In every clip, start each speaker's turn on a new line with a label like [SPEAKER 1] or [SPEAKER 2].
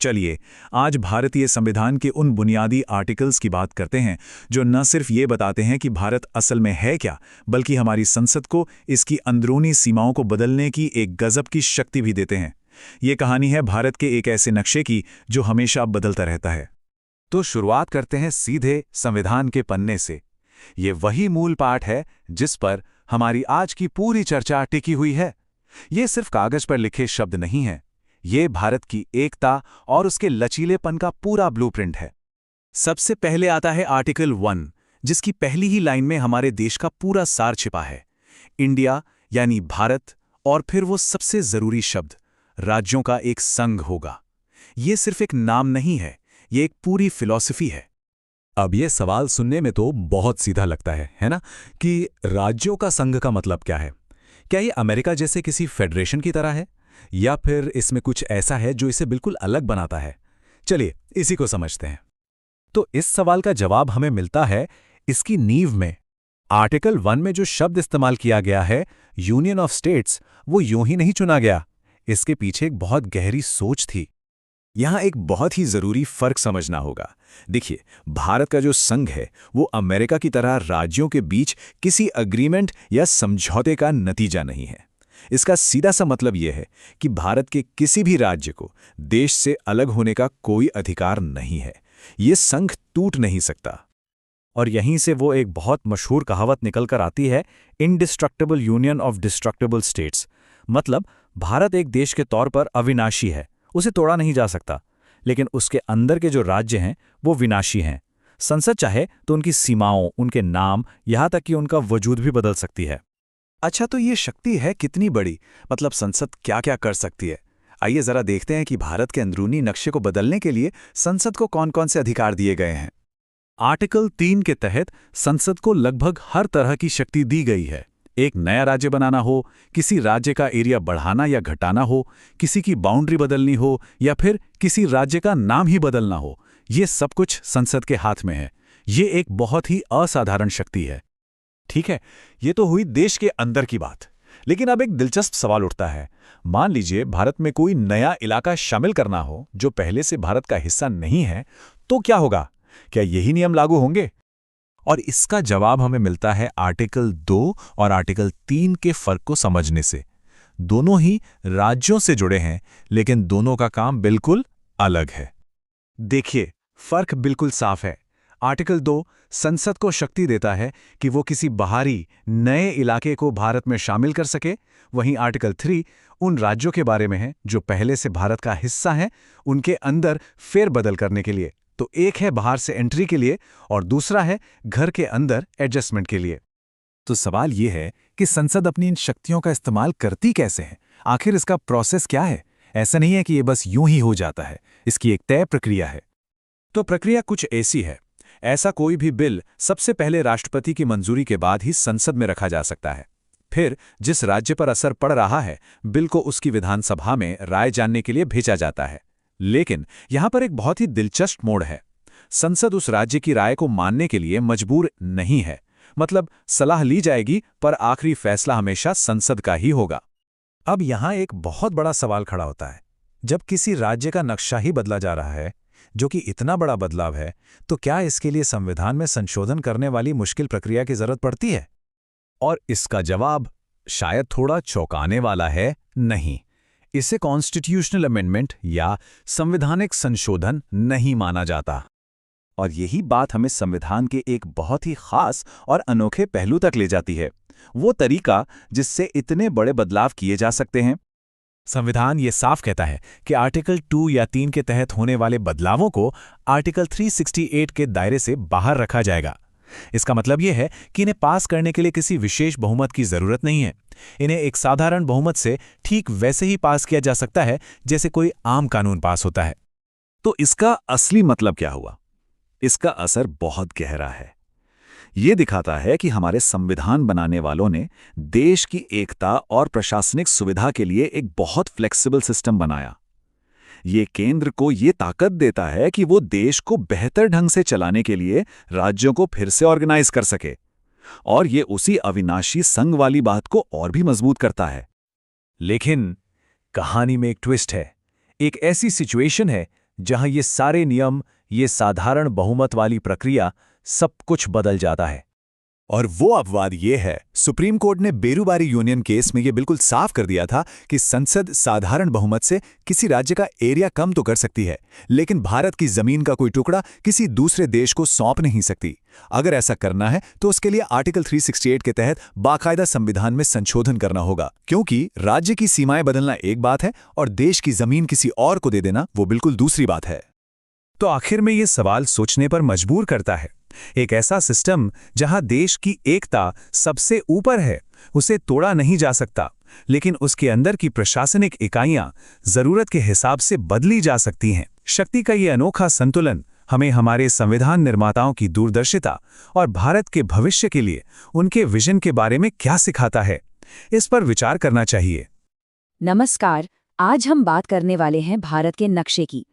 [SPEAKER 1] चलिए आज भारतीय संविधान के उन बुनियादी आर्टिकल्स की बात करते हैं जो न सिर्फ ये बताते हैं कि भारत असल में है क्या, बल्कि हमारी संसद को इसकी अंदरूनी सीमाओं को बदलने की एक गजब की शक्ति भी देते हैं। ये कहानी है भारत के एक ऐसे नक्शे की जो हमेशा बदलता रहता है।
[SPEAKER 2] तो शुरुआत करते हैं सीधे संविधान के पन्ने से। ये वही मूल पाठ है जिस पर हमारी आज की पूरी चर्चा टिकी हुई है। ये सिर्फ कागज पर लिखे शब्द नहीं हैं, ये भारत की एकता और उसके लचीलेपन का पूरा ब्लूप्रिंट है।
[SPEAKER 1] सबसे पहले आता है आर्टिकल 1, जिसकी पहली ही लाइन में हमारे देश का पूरा सार छिपा है। इंडिया यानी भारत, और फिर वो सबसे जरूरी शब्द राज्यों का एक संघ होगा। ये सिर्फ एक नाम नहीं है, ये एक पूरी फिलॉसफी है।
[SPEAKER 3] अब ये सवाल सुनने में तो बहुत सीधा लगता है ना? कि राज्यों का संघ का मतलब क्या है? क्या ये अमेरिका जैसे किसी फेडरेशन की तरह है, या फिर इसमें कुछ ऐसा है जो इसे बिल्कुल अलग बनाता है? चलिए इसी को समझते हैं। तो इस सवाल का जवाब हमें मिलता है इसकी नींव में। आर्टिकल 1 में जो शब्द इस्तेमाल किया गया है, यूनियन ऑफ स्टेट्स, वो यूं ही नहीं चुना गया। इसके पीछे एक बहुत गहरी सोच थी।
[SPEAKER 1] यहां एक बहुत ही जरूरी फर्क समझना होगा। देखिए, भारत का जो संघ है वो अमेरिका की तरह राज्यों के बीच किसी अग्रीमेंट या समझौते का नतीजा नहीं है। इसका सीधा सा मतलब यह है कि भारत के किसी भी राज्य को देश से अलग होने का कोई अधिकार नहीं है। ये संघ टूट नहीं सकता।
[SPEAKER 3] और यहीं से वो एक बहुत मशहूर कहावत निकलकर आती है, indestructible union of destructible states. मतलब भारत एक देश के तौर पर अविनाशी है, उसे तोड़ा नहीं जा सकता, लेकिन उसके अंदर के जो राज्य हैं वो विनाशी हैं। संसद चाहे तो उनकी सीमाओं, उनके नाम, यहां तक कि उनका वजूद भी बदल सकती है।
[SPEAKER 1] अच्छा, तो ये शक्ति है कितनी बड़ी? मतलब संसद क्या क्या कर सकती है? आइए जरा देखते हैं कि भारत के अंदरूनी नक्शे को बदलने के लिए संसद को कौन-कौन से अधिकार दिए गए हैं।
[SPEAKER 3] आर्टिकल 3 के तहत संसद को लगभग हर तरह की शक्ति दी गई है। एक नया राज्य बनाना हो, किसी राज्य का एरिया बढ़ाना या घटाना हो, किसी की बाउंड्री बदलनी हो, या फिर किसी राज्य का नाम ही बदलना हो, ये सब कुछ संसद के हाथ में है। ये एक बहुत ही असाधारण शक्ति है।
[SPEAKER 1] ठीक है, ये तो हुई देश के अंदर की बात। लेकिन अब एक दिलचस्प सवाल उठता है। मान लीजिए भारत में कोई नया इलाका शामिल करना हो जो पहले से भारत का हिस्सा नहीं है, तो क्या होगा? क्या यही नियम लागू होंगे?
[SPEAKER 3] और इसका जवाब हमें मिलता है आर्टिकल 2 और आर्टिकल 3 के फर्क को समझने से। दोनों ही राज्यों से जुड़े हैं, लेकिन दोनों का काम बिल्कुल अलग है।
[SPEAKER 1] देखिए, फर्क बिल्कुल साफ है। आर्टिकल 2 संसद को शक्ति देता है कि वो किसी बाहरी नए इलाके को भारत में शामिल कर सके। वहीं आर्टिकल 3 उन राज्यों के बारे में है जो पहले से भारत का हिस्सा हैं, उनके अंदर फेरबदल करने के लिए। तो एक है बाहर से एंट्री के लिए और दूसरा है घर के अंदर एडजस्टमेंट के लिए। तो सवाल यह है कि संसद अपनी इन शक्तियों का इस्तेमाल करती कैसे है? आखिर इसका प्रोसेस क्या है? ऐसा नहीं है कि ये बस यूं ही हो जाता है, इसकी एक तय प्रक्रिया है। तो प्रक्रिया कुछ ऐसी है। ऐसा कोई भी बिल सबसे पहले राष्ट्रपति की मंजूरी के बाद ही संसद में रखा जा सकता है। फिर जिस राज्य पर असर पड़ रहा है, बिल को उसकी विधानसभा में राय जानने के लिए भेजा जाता है। लेकिन यहां पर एक बहुत ही दिलचस्प मोड़ है। संसद उस राज्य की राय को मानने के लिए मजबूर नहीं है। मतलब सलाह ली जाएगी, पर आखिरी फैसला हमेशा संसद का ही होगा। अब यहां एक बहुत बड़ा सवाल खड़ा होता है। जब किसी राज्य का नक्शा ही बदला जा रहा है, जो कि इतना बड़ा बदलाव है, तो क्या इसके लिए संविधान में संशोधन करने वाली मुश्किल प्रक्रिया की जरूरत पड़ती है? और इसका जवाब शायद थोड़ा चौंकाने वाला है, नहीं। इसे कॉन्स्टिट्यूशनल अमेंडमेंट या संवैधानिक संशोधन नहीं माना जाता। और यही बात हमें संविधान के एक बहुत ही खास और अनोखे पहलू तक ले जाती है। वो तरीका जिससे इतने बड़े बदलाव किए जा सकते हैं।
[SPEAKER 3] संविधान ये साफ कहता है कि आर्टिकल 2 या 3 के तहत होने वाले बदलावों को आर्टिकल 368 के दायरे से बाहर रखा जाएगा। इसका मतलब यह है कि इन्हें पास करने के लिए किसी विशेष बहुमत की जरूरत नहीं है। इन्हें एक साधारण बहुमत से ठीक वैसे ही पास किया जा सकता है जैसे कोई आम कानून पास होता है।
[SPEAKER 1] तो इसका असली मतलब क्या हुआ? इसका असर बहुत गहरा है। ये दिखाता है कि हमारे संविधान बनाने वालों ने देश की एकता और प्रशासनिक सुविधा के लिए एक बहुत फ्लेक्सिबल सिस्टम बनाया। ये केंद्र को ये ताकत देता है कि वो देश को बेहतर ढंग से चलाने के लिए राज्यों को फिर से ऑर्गेनाइज कर सके, और ये उसी अविनाशी संघ वाली बात को और भी मजबूत करता है।
[SPEAKER 3] लेकिन कहानी में एक ट्विस्ट है। एक ऐसी सिचुएशन है
[SPEAKER 1] जहां ये सारे नियम, ये साधारण बहुमत वाली प्रक्रिया, सब कुछ बदल जाता है।
[SPEAKER 2] और वो अपवाद ये है, सुप्रीम कोर्ट ने बेरूबारी यूनियन केस में ये बिल्कुल साफ कर दिया था कि संसद साधारण बहुमत से किसी राज्य का एरिया कम तो कर सकती है, लेकिन भारत की जमीन का कोई टुकड़ा किसी दूसरे देश को सौंप नहीं सकती। अगर ऐसा करना है तो उसके लिए आर्टिकल 368 के तहत बाकायदा संविधान में संशोधन करना होगा, क्योंकि राज्य की सीमाएं बदलना एक बात है और देश की जमीन किसी और को दे देना वो बिल्कुल दूसरी बात है।
[SPEAKER 1] तो आखिर में ये सवाल सोचने पर मजबूर करता है। एक ऐसा सिस्टम जहां देश की एकता सबसे ऊपर है, उसे तोड़ा नहीं जा सकता, लेकिन उसके अंदर की प्रशासनिक इकाइयां जरूरत के हिसाब से बदली जा सकती हैं। शक्ति का ये अनोखा संतुलन हमें हमारे संविधान निर्माताओं की दूरदर्शिता और भारत के भविष्य के लिए उनके विजन के बारे में क्या सिखाता है, इस पर विचार करना चाहिए।
[SPEAKER 4] नमस्कार, आज हम बात करने वाले हैं भारत के नक्शे की।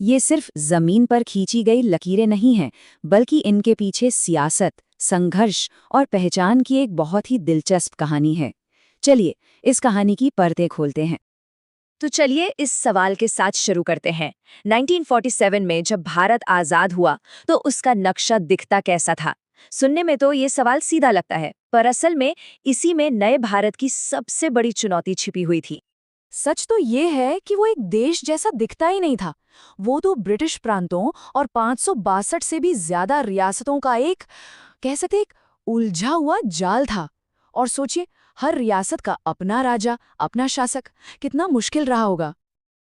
[SPEAKER 4] ये सिर्फ जमीन पर खींची गई लकीरें नहीं हैं, बल्कि इनके पीछे सियासत, संघर्ष और पहचान की एक बहुत ही दिलचस्प कहानी है। चलिए इस कहानी की परतें खोलते हैं। तो चलिए इस सवाल के साथ शुरू करते हैं। 1947 में जब भारत आजाद हुआ तो उसका नक्शा दिखता कैसा था? सुनने में तो ये सवाल सीधा लगता है, पर असल में इसी में नए भारत की सबसे बड़ी चुनौती छिपी हुई थी।
[SPEAKER 5] सच तो ये है कि वो एक देश जैसा दिखता ही नहीं था। वो तो ब्रिटिश प्रांतों और 562 से भी ज्यादा रियासतों का कह सकते एक उलझा हुआ जाल था। और सोचिए, हर रियासत का अपना राजा, अपना शासक, कितना मुश्किल रहा होगा।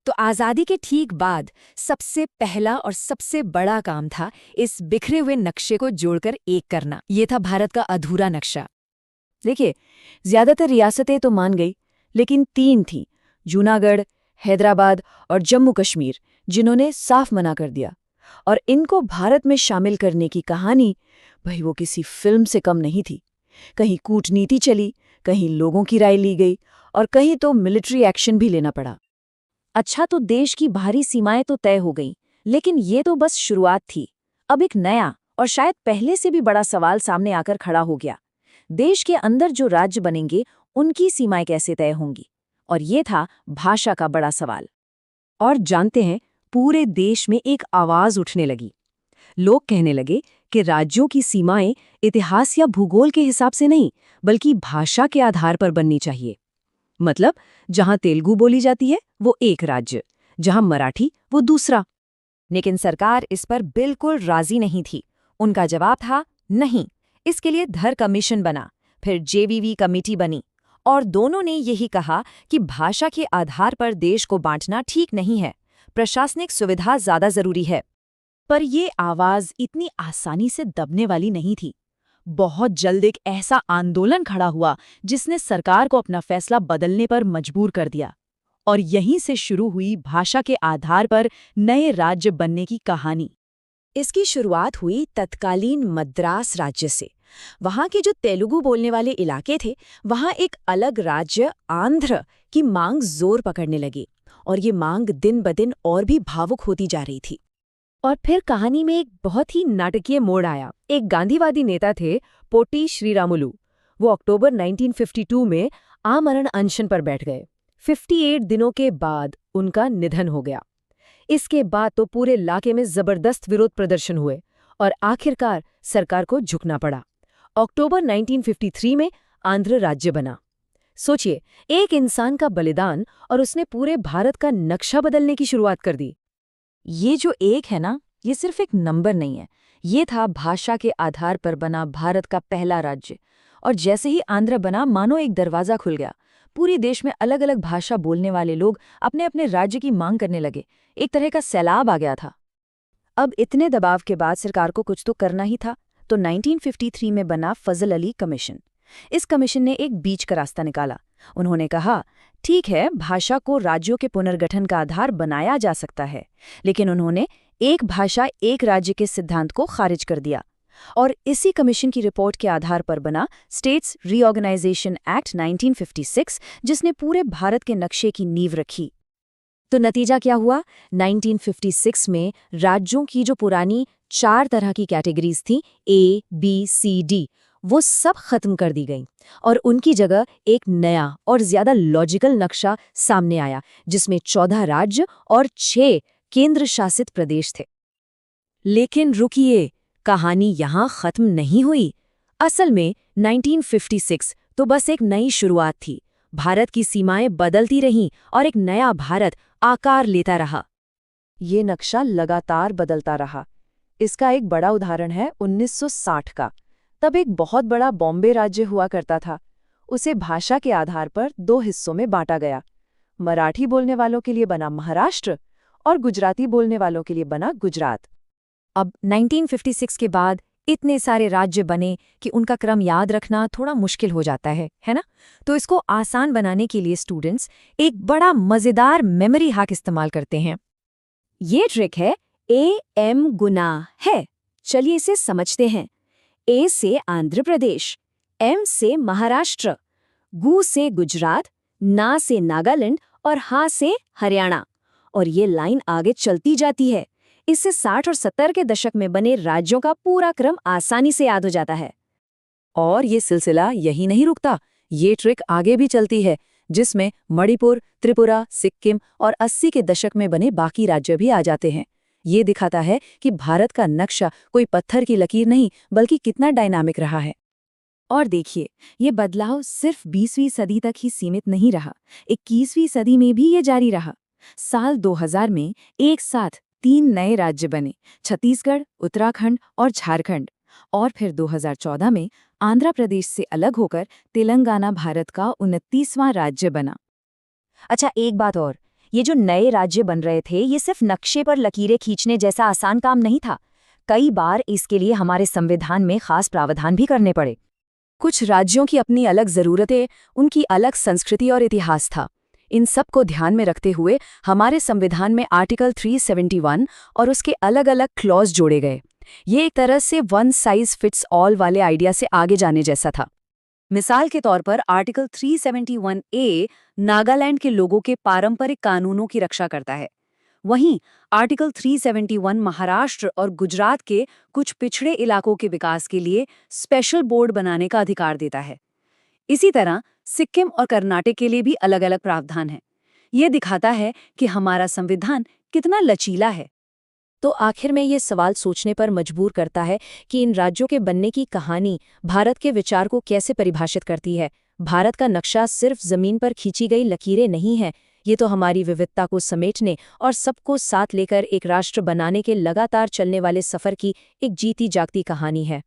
[SPEAKER 4] तो आज़ादी के ठीक बाद सबसे पहला और सबसे बड़ा काम था इस बिखरे हुए नक्शे को जोड़कर एक करना। ये था भारत का अधूरा नक्शा। देखिए, ज्यादातर रियासतें तो मान गई, लेकिन 3 थीं, जूनागढ़, हैदराबाद और जम्मू कश्मीर, जिन्होंने साफ मना कर दिया। और इनको भारत में शामिल करने की कहानी भाई वो किसी फिल्म से कम नहीं थी। कहीं कूटनीति चली, कहीं लोगों की राय ली गई और कहीं तो मिलिट्री एक्शन भी लेना पड़ा। अच्छा, तो देश की बाहरी सीमाएं तो तय हो गईं, लेकिन ये तो बस शुरुआत थी। अब एक नया और शायद पहले से भी बड़ा सवाल सामने आकर खड़ा हो गया। देश के अंदर जो राज्य बनेंगे, उनकी सीमाएं कैसे तय होंगी? और ये था भाषा का बड़ा सवाल। और जानते हैं, पूरे देश में एक आवाज उठने लगी। लोग कहने लगे कि राज्यों की सीमाएं इतिहास या भूगोल के हिसाब से नहीं, बल्कि भाषा के आधार पर बननी चाहिए। मतलब, जहां तेलुगु बोली जाती है वो एक राज्य, जहां मराठी वो दूसरा। लेकिन सरकार इस पर बिल्कुल राजी नहीं थी। उनका जवाब था नहीं। इसके लिए धर कमीशन बना, फिर जेवीवी कमेटी बनी, और दोनों ने यही कहा कि भाषा के आधार पर देश को बांटना ठीक नहीं है, प्रशासनिक सुविधा ज्यादा जरूरी है। पर यह आवाज इतनी आसानी से दबने वाली नहीं थी। बहुत जल्द एक ऐसा आंदोलन खड़ा हुआ जिसने सरकार को अपना फैसला बदलने पर मजबूर कर दिया। और यहीं से शुरू हुई भाषा के आधार पर नए राज्य बनने की कहानी। इसकी शुरुआत हुई तत्कालीन मद्रास राज्य से। वहां के जो तेलुगु बोलने वाले इलाके थे, वहां एक अलग राज्य आंध्र की मांग जोर पकड़ने लगी, और ये मांग दिन ब दिन और भी भावुक होती जा रही थी। और फिर कहानी में एक बहुत ही नाटकीय मोड़ आया। एक गांधीवादी नेता थे, पोटी श्रीरामुलु। वो अक्टूबर 1952 में आमरण अनशन पर बैठ गए। 58 दिनों के बाद उनका निधन हो गया। इसके बाद तो पूरे इलाके में जबरदस्त विरोध प्रदर्शन हुए और आखिरकार सरकार को झुकना पड़ा। अक्टूबर 1953 में आंध्र राज्य बना। सोचिए, एक इंसान का बलिदान और उसने पूरे भारत का नक्शा बदलने की शुरुआत कर दी। ये जो एक है ना, ये सिर्फ एक नंबर नहीं है, ये था भाषा के आधार पर बना भारत का पहला राज्य। और जैसे ही आंध्र बना, मानो एक दरवाजा खुल गया। पूरे देश में अलग अलग भाषा बोलने वाले लोग अपने अपने राज्य की मांग करने लगे। एक तरह का सैलाब आ गया था। अब इतने दबाव के बाद सरकार को कुछ तो करना ही था, तो 1953 में बना फजल अली कमीशन। इस कमीशन ने एक बीच का रास्ता निकाला। उन्होंने कहा, ठीक है, भाषा को राज्यों के पुनर्गठन का आधार बनाया जा सकता है, लेकिन उन्होंने एक भाषा एक राज्य के सिद्धांत को खारिज कर दिया। और इसी कमीशन की रिपोर्ट के आधार पर बना स्टेट्स रीऑर्गेनाइजेशन एक्ट 1956, जिसने पूरे भारत के नक्शे की नींव रखी। तो नतीजा क्या हुआ? 1956 में राज्यों की जो पुरानी 4 तरह की कैटेगरीज थी, A, B, C, D, वो सब खत्म कर दी गई और उनकी जगह एक नया और ज्यादा लॉजिकल नक्शा सामने आया, जिसमें 14 राज्य और 6 केंद्र शासित प्रदेश थे। लेकिन रुकिए, कहानी यहाँ खत्म नहीं हुई। असल में 1956 तो बस एक नई शुरुआत थी। भारत की सीमाएं बदलती रहीं और एक नया भारत आकार लेता रहा।
[SPEAKER 5] ये नक्शा लगातार बदलता रहा। इसका एक बड़ा उदाहरण है 1960 का। तब एक बहुत बड़ा बॉम्बे राज्य हुआ करता था। उसे भाषा के आधार पर 2 हिस्सों में बांटा गया। मराठी बोलने वालों के लिए बना महाराष्ट्र और गुजराती बोलने वालों के लिए बना गुजरात।
[SPEAKER 4] अब 1956 के बाद इतने सारे राज्य बने कि उनका क्रम याद रखना थोड़ा मुश्किल हो जाता है ना? तो इसको आसान बनाने के लिए स्टूडेंट्स एक बड़ा मज़ेदार मेमोरी हैक इस्तेमाल करते हैं। ये ट्रिक है AM गुना है। चलिए इसे समझते हैं। A से आंध्र प्रदेश, M से महाराष्ट्र, गु से गुजरात, ना से नागालैंड और हा से हरियाणा। और ये लाइन आगे चलती जाती है। इससे 60 और 70 के दशक में बने राज्यों का पूरा क्रम आसानी से याद हो जाता है।
[SPEAKER 5] और ये सिलसिला यही नहीं रुकता। ये ट्रिक आगे भी चलती है, जिसमें मणिपुर, त्रिपुरा, सिक्किम और 80 के दशक में बने बाकी राज्य भी आ जाते हैं। ये दिखाता है कि भारत का नक्शा कोई पत्थर की लकीर नहीं, बल्कि कितना डायनामिक रहा है।
[SPEAKER 4] और देखिए, ये बदलाव सिर्फ 20वीं सदी तक ही सीमित नहीं रहा। 21वीं सदी में भी ये जारी रहा। साल 2000 में एक साथ 3 नए राज्य बने, छत्तीसगढ़, उत्तराखंड और झारखंड। और फिर 2014 में आंध्र प्रदेश से अलग होकर तेलंगाना भारत का 29वां राज्य बना।
[SPEAKER 6] अच्छा, एक बात और, ये जो नए राज्य बन रहे थे, ये सिर्फ नक्शे पर लकीरें खींचने जैसा आसान काम नहीं था। कई बार इसके लिए हमारे संविधान में खास प्रावधान भी करने पड़े।
[SPEAKER 5] कुछ राज्यों की अपनी अलग ज़रूरतें, उनकी अलग संस्कृति और इतिहास था। इन सब को ध्यान में रखते हुए हमारे संविधान में आर्टिकल 371 और उसके अलग अलग क्लॉज जोड़े गए। ये एक तरह से वन साइज फिट्स ऑल वाले आइडिया से आगे जाने जैसा था।
[SPEAKER 4] मिसाल के तौर पर आर्टिकल 371A नागालैंड के लोगों के पारंपरिक कानूनों की रक्षा करता है। वहीं आर्टिकल 371 महाराष्ट्र और गुजरात के कुछ पिछड़े इलाकों के विकास के लिए स्पेशल बोर्ड बनाने का अधिकार देता है। इसी तरह सिक्किम और कर्नाटक के लिए भी अलग-अलग प्रावधान हैं। ये दिखाता है कि हमारा संविधान कितना लचीला है।
[SPEAKER 6] तो आखिर में ये सवाल सोचने पर मजबूर करता है कि इन राज्यों के बनने की कहानी भारत के विचार को कैसे परिभाषित करती है। भारत का नक्शा सिर्फ जमीन पर खींची गई लकीरें नहीं है, ये तो हमारी विविधता को समेटने और सबको साथ लेकर एक राष्ट्र बनाने के लगातार चलने वाले सफर की एक जीती जागती कहानी है।